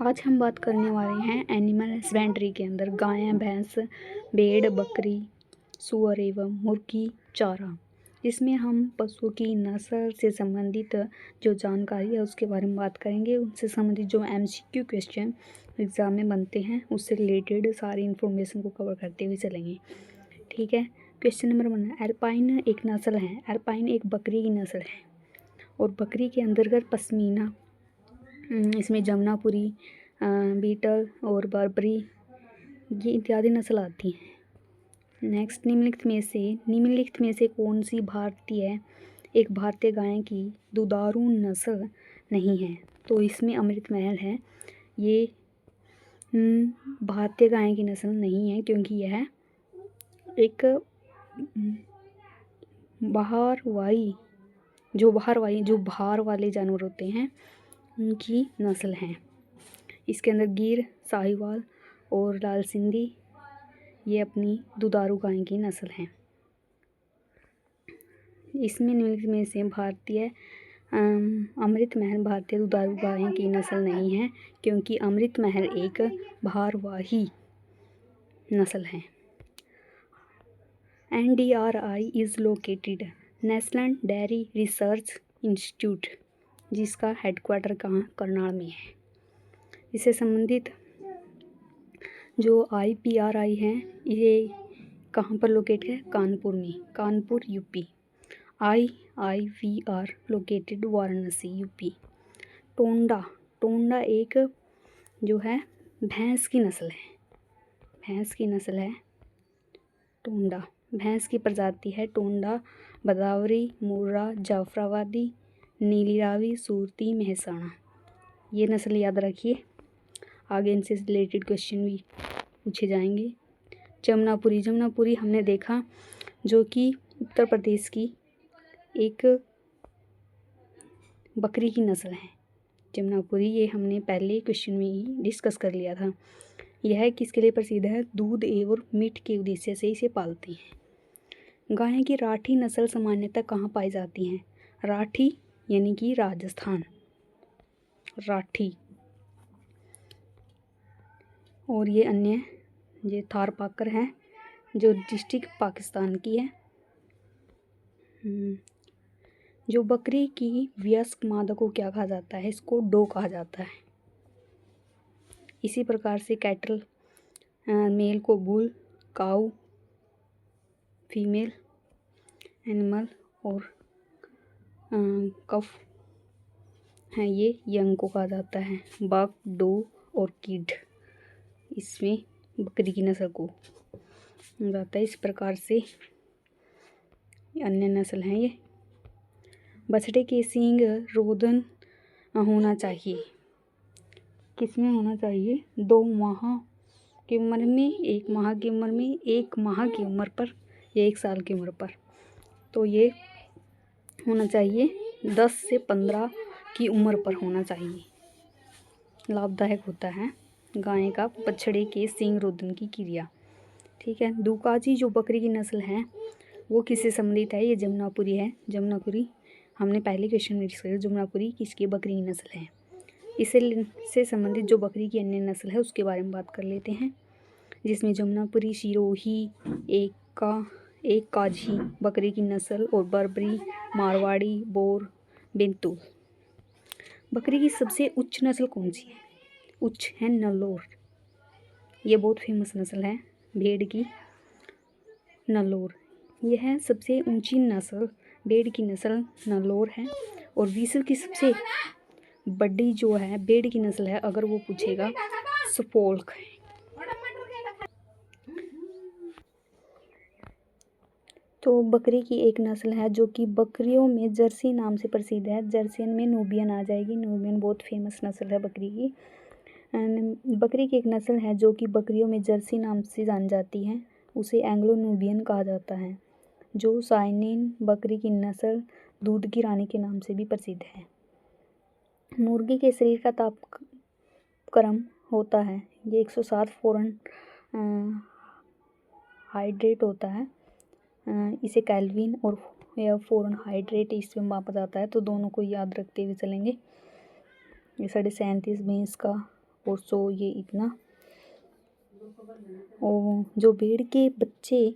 आज हम बात करने वाले हैं एनिमल हस्बेंड्री के अंदर गाय, भैंस, भेड़, बकरी, सूअर एवं मुर्गी चारा। इसमें हम पशुओं की नस्ल से संबंधित जो जानकारी है उसके बारे में बात करेंगे। उनसे संबंधित जो MCQ क्वेश्चन एग्ज़ाम में बनते हैं उससे रिलेटेड सारी इन्फॉर्मेशन को कवर करते हुए चलेंगे। ठीक है। क्वेश्चन नंबर 1, एल्पाइन एक नस्ल है। एल्पाइन एक बकरी की नस्ल है और बकरी के अंतर्गत पश्मीना, इसमें जमुनापुरी, बीटल और बर्बरी ये इत्यादि नस्ल आती हैं। नेक्स्ट, निम्नलिखित में से कौन सी एक भारतीय गाय की दुधारू नस्ल नहीं है? तो इसमें अमृत महल है। ये भारतीय गाय की नस्ल नहीं है क्योंकि यह एक बाहर वाले जानवर होते हैं उनकी नस्ल है। इसके अंदर गिर, साहिवाल और लाल सिंधी ये अपनी दुधारू गाय की नस्ल हैं। इसमें निम्नलिखित में से भारतीय अमृत महल भारतीय दुधारू गाय की नस्ल नहीं है क्योंकि अमृत महल एक भारवाही नस्ल है। NDRI is located national dairy research institute, जिसका हेडक्वार्टर कहाँ? करनाल में है। इससे संबंधित जो IPRI है ये कहाँ पर लोकेट है? कानपुर में, Kanpur UP। IIVR located Varanasi UP। टोंडा एक जो है भैंस की नस्ल है। टोंडा भैंस की प्रजाति है। टोंडा भदावरी, मुर्रा, जाफराबादी, नीली रावी, सूरती, मेहसाणा ये नस्ल याद रखिए। आगे इनसे रिलेटेड क्वेश्चन भी पूछे जाएंगे। जमुनापुरी हमने देखा जो कि उत्तर प्रदेश की एक बकरी की नस्ल है। जमुनापुरी ये हमने पहले क्वेश्चन में ही डिस्कस कर लिया था। यह किसके लिए प्रसिद्ध है? दूध एवं मीट के उद्देश्य से इसे पालते हैं। गाय की राठी नस्ल सामान्यतः कहाँ पाई जाती है? राठी यानी कि राजस्थान, राठी। और ये थारपाकर है जो डिस्ट्रिक्ट पाकिस्तान की है। जो बकरी की वयस्क मादा को क्या कहा जाता है? इसको डो कहा जाता है। इसी प्रकार से कैटल मेल को बुल, काऊ फीमेल एनिमल और कफ है ये यंग को कहा जाता है। बक, डो और किड इसमें बकरी की नस्ल को जाता है। इस प्रकार से अन्य नस्ल हैं ये। बछड़े के सींग रोदन होना चाहिए। किसमें होना चाहिए? 2 माह की उम्र में, 1 माह की उम्र में, 1 माह की उम्र पर या 1 साल की उम्र पर। तो ये होना चाहिए 10 से 15 की उम्र पर होना चाहिए। लाभदायक होता है गाय का बछड़े के सींग रोदन की क्रिया। ठीक है। दुकाजी जो बकरी की नस्ल है वो किससे संबंधित है? ये जमुनापुरी है। जमुनापुरी हमने पहले क्वेश्चन में डिस्कस किया। जमुनापुरी किसकी बकरी की नस्ल है? इससे संबंधित जो बकरी की अन्य नस्ल है उसके बारे में बात कर लेते हैं, जिसमें जमुनापुरी, सिरोही, एक काजी बकरी की नस्ल और बर्बरी, मारवाड़ी, बोर, बेंतुल। बकरी की सबसे उच्च नस्ल कौन सी है? उच्च है नल्लोर। ये बहुत फेमस नस्ल है भेड़ की, नल्लोर। यह सबसे ऊंची नस्ल भेड़ की नस्ल नल्लोर है। और विश्व की सबसे बड़ी जो है भेड़ की नस्ल है अगर वो पूछेगा सफोल्क है। तो बकरी की एक नस्ल है जो कि बकरियों में जर्सी नाम से प्रसिद्ध है। जर्सियन में नूबियन आ जाएगी। नूबियन बहुत फेमस नस्ल है बकरी की। बकरी की एक नस्ल है जो कि बकरियों में जर्सी नाम से जानी जाती है, उसे एंग्लो नूबियन कहा जाता है। जो साइनेन बकरी की नस्ल दूध की रानी के नाम से भी प्रसिद्ध है। मुर्गी के शरीर का तापक्रम होता है ये 160 हाइड्रेट होता है। इसे केल्विन और या फ़ारेनहाइट इसमें मापा जाता है। तो दोनों को याद रखते हुए चलेंगे। ये 37.5 भैंस का और 100 ये इतना। और जो भेड़ के बच्चे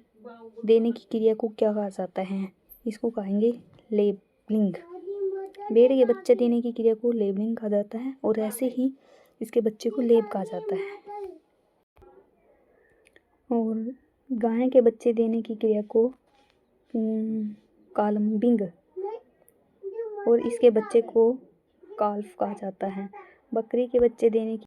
देने की क्रिया को क्या कहा जाता है? इसको कहेंगे लेबलिंग। भेड़ के बच्चे देने की क्रिया को लेबलिंग कहा जाता है और ऐसे ही इसके बच्चे को लेब कहा जाता है। और गाय के बच्चे देने की क्रिया को कालम्बिंग और इसके बच्चे को काल्फ कहा जाता है। बकरी के बच्चे देने की